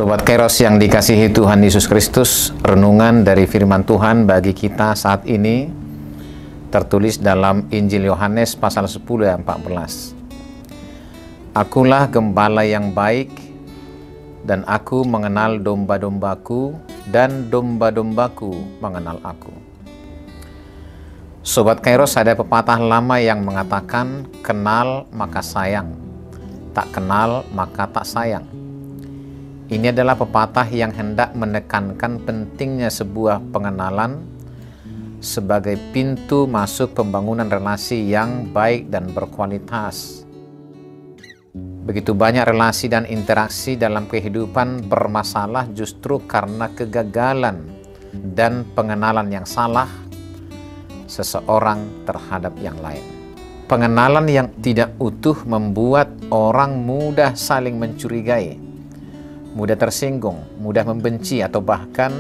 Sobat Kairos yang dikasihi Tuhan Yesus Kristus, renungan dari firman Tuhan bagi kita saat ini tertulis dalam Injil Yohanes pasal 10 ayat 14. Akulah gembala yang baik, dan aku mengenal domba-dombaku, dan domba-dombaku mengenal aku. Sobat Kairos, ada pepatah lama yang mengatakan, kenal maka sayang, tak kenal maka tak sayang. Ini adalah pepatah yang hendak menekankan pentingnya sebuah pengenalan sebagai pintu masuk pembangunan relasi yang baik dan berkualitas. Begitu banyak relasi dan interaksi dalam kehidupan bermasalah justru karena kegagalan dan pengenalan yang salah seseorang terhadap yang lain. Pengenalan yang tidak utuh membuat orang mudah saling mencurigai, mudah tersinggung, mudah membenci, atau bahkan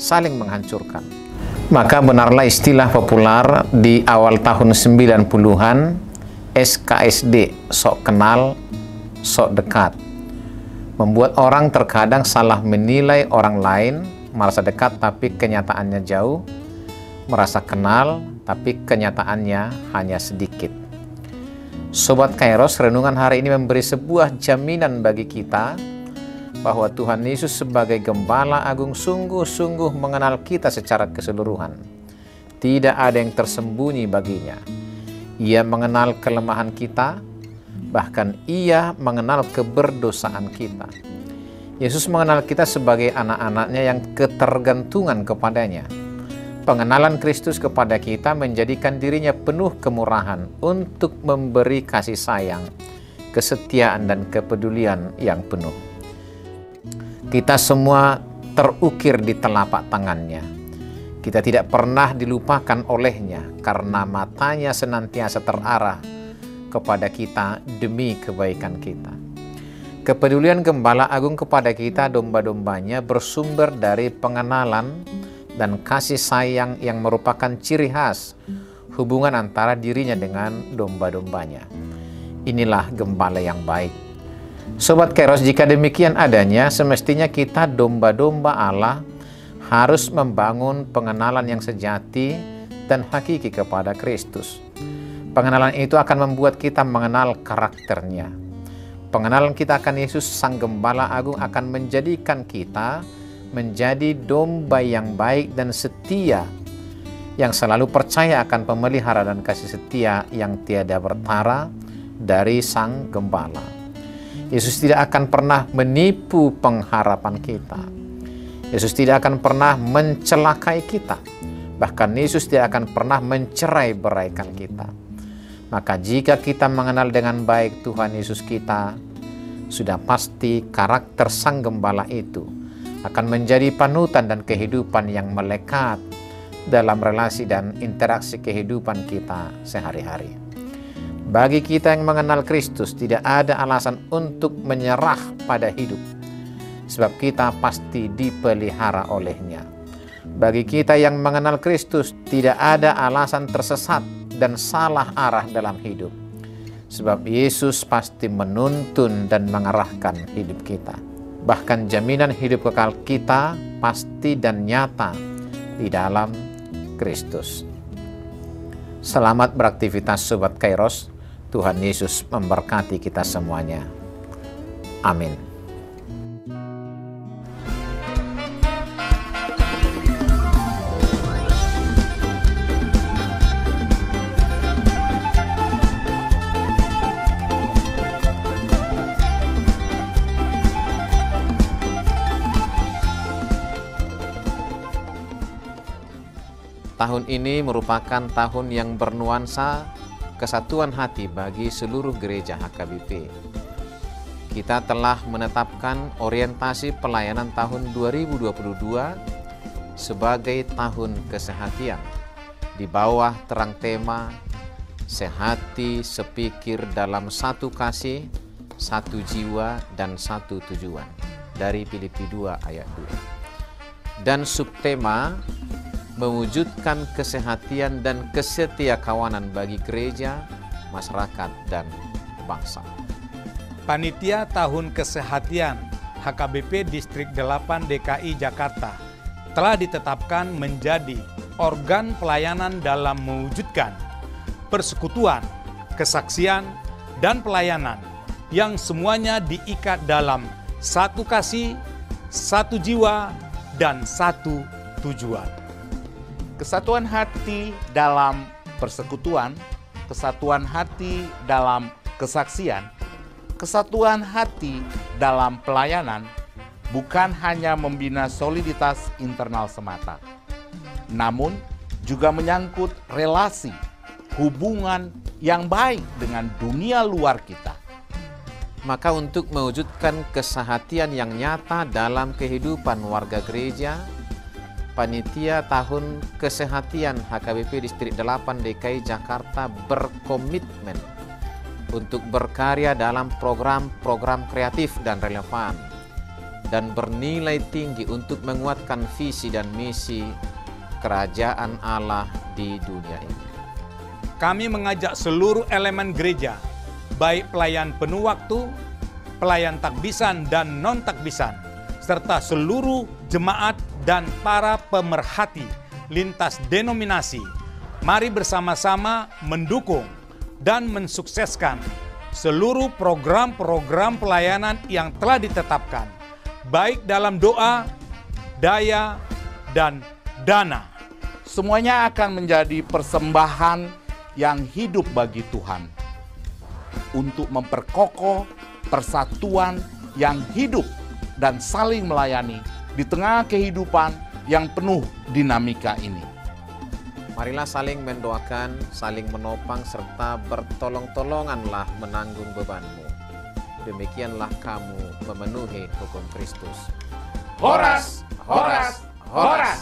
saling menghancurkan. Maka benarlah istilah populer di awal tahun 90-an, SKSD, sok kenal, sok dekat, membuat orang terkadang salah menilai orang lain, merasa dekat tapi kenyataannya jauh, merasa kenal tapi kenyataannya hanya sedikit. Sobat Kairos, renungan hari ini memberi sebuah jaminan bagi kita bahwa Tuhan Yesus sebagai Gembala Agung sungguh-sungguh mengenal kita secara keseluruhan. Tidak ada yang tersembunyi baginya. Ia mengenal kelemahan kita, bahkan Ia mengenal keberdosaan kita. Yesus mengenal kita sebagai anak-anaknya yang ketergantungan kepadanya. Pengenalan Kristus kepada kita menjadikan dirinya penuh kemurahan untuk memberi kasih sayang, kesetiaan, dan kepedulian yang penuh. Kita semua terukir di telapak tangannya. Kita tidak pernah dilupakan olehnya karena matanya senantiasa terarah kepada kita demi kebaikan kita. Kepedulian Gembala Agung kepada kita, domba-dombanya, bersumber dari pengenalan dan kasih sayang yang merupakan ciri khas hubungan antara dirinya dengan domba-dombanya. Inilah gembala yang baik. Sobat Kairos, jika demikian adanya, semestinya kita domba-domba Allah harus membangun pengenalan yang sejati dan hakiki kepada Kristus. Pengenalan itu akan membuat kita mengenal karakternya. Pengenalan kita akan Yesus Sang Gembala Agung akan menjadikan kita menjadi domba yang baik dan setia, yang selalu percaya akan pemelihara dan kasih setia yang tiada bertara dari Sang Gembala. Yesus tidak akan pernah menipu pengharapan kita. Yesus tidak akan pernah mencelakai kita. Bahkan Yesus tidak akan pernah mencerai-beraikan kita. Maka jika kita mengenal dengan baik Tuhan Yesus kita, sudah pasti karakter Sang Gembala itu akan menjadi panutan dan kehidupan yang melekat dalam relasi dan interaksi kehidupan kita sehari-hari. Bagi kita yang mengenal Kristus, tidak ada alasan untuk menyerah pada hidup, sebab kita pasti dipelihara olehnya. Bagi kita yang mengenal Kristus, tidak ada alasan tersesat dan salah arah dalam hidup, sebab Yesus pasti menuntun dan mengarahkan hidup kita. Bahkan jaminan hidup kekal kita pasti dan nyata di dalam Kristus. Selamat beraktivitas Sobat Kairos. Tuhan Yesus memberkati kita semuanya. Amin. Tahun ini merupakan tahun yang bernuansa kesatuan hati bagi seluruh gereja HKBP. Kita telah menetapkan orientasi pelayanan tahun 2022 sebagai tahun kesehatian di bawah terang tema sehati sepikir dalam satu kasih, satu jiwa, dan satu tujuan dari Filipi 2 ayat 2. Dan subtema mewujudkan kesehatian dan kesetiakawanan bagi gereja, masyarakat, dan bangsa. Panitia Tahun Kesehatian HKBP Distrik 8 DKI Jakarta telah ditetapkan menjadi organ pelayanan dalam mewujudkan persekutuan, kesaksian, dan pelayanan yang semuanya diikat dalam satu kasih, satu jiwa, dan satu tujuan. Kesatuan hati dalam persekutuan, kesatuan hati dalam kesaksian, kesatuan hati dalam pelayanan bukan hanya membina soliditas internal semata, namun juga menyangkut relasi, hubungan yang baik dengan dunia luar kita. Maka untuk mewujudkan kesehatian yang nyata dalam kehidupan warga gereja, Panitia Tahun Kesehatian HKBP Distrik 8 DKI Jakarta berkomitmen untuk berkarya dalam program-program kreatif dan relevan dan bernilai tinggi untuk menguatkan visi dan misi Kerajaan Allah di dunia ini. Kami mengajak seluruh elemen gereja, baik pelayan penuh waktu, pelayan takbisan dan non-takbisan, serta seluruh jemaat dan para pemerhati lintas denominasi. Mari bersama-sama mendukung dan mensukseskan seluruh program-program pelayanan yang telah ditetapkan, baik dalam doa, daya, dan dana. Semuanya akan menjadi persembahan yang hidup bagi Tuhan untuk memperkokoh persatuan yang hidup dan saling melayani di tengah kehidupan yang penuh dinamika ini. Marilah saling mendoakan, saling menopang, serta bertolong-tolonganlah menanggung bebanmu. Demikianlah kamu memenuhi hukum Kristus. Horas, horas, horas!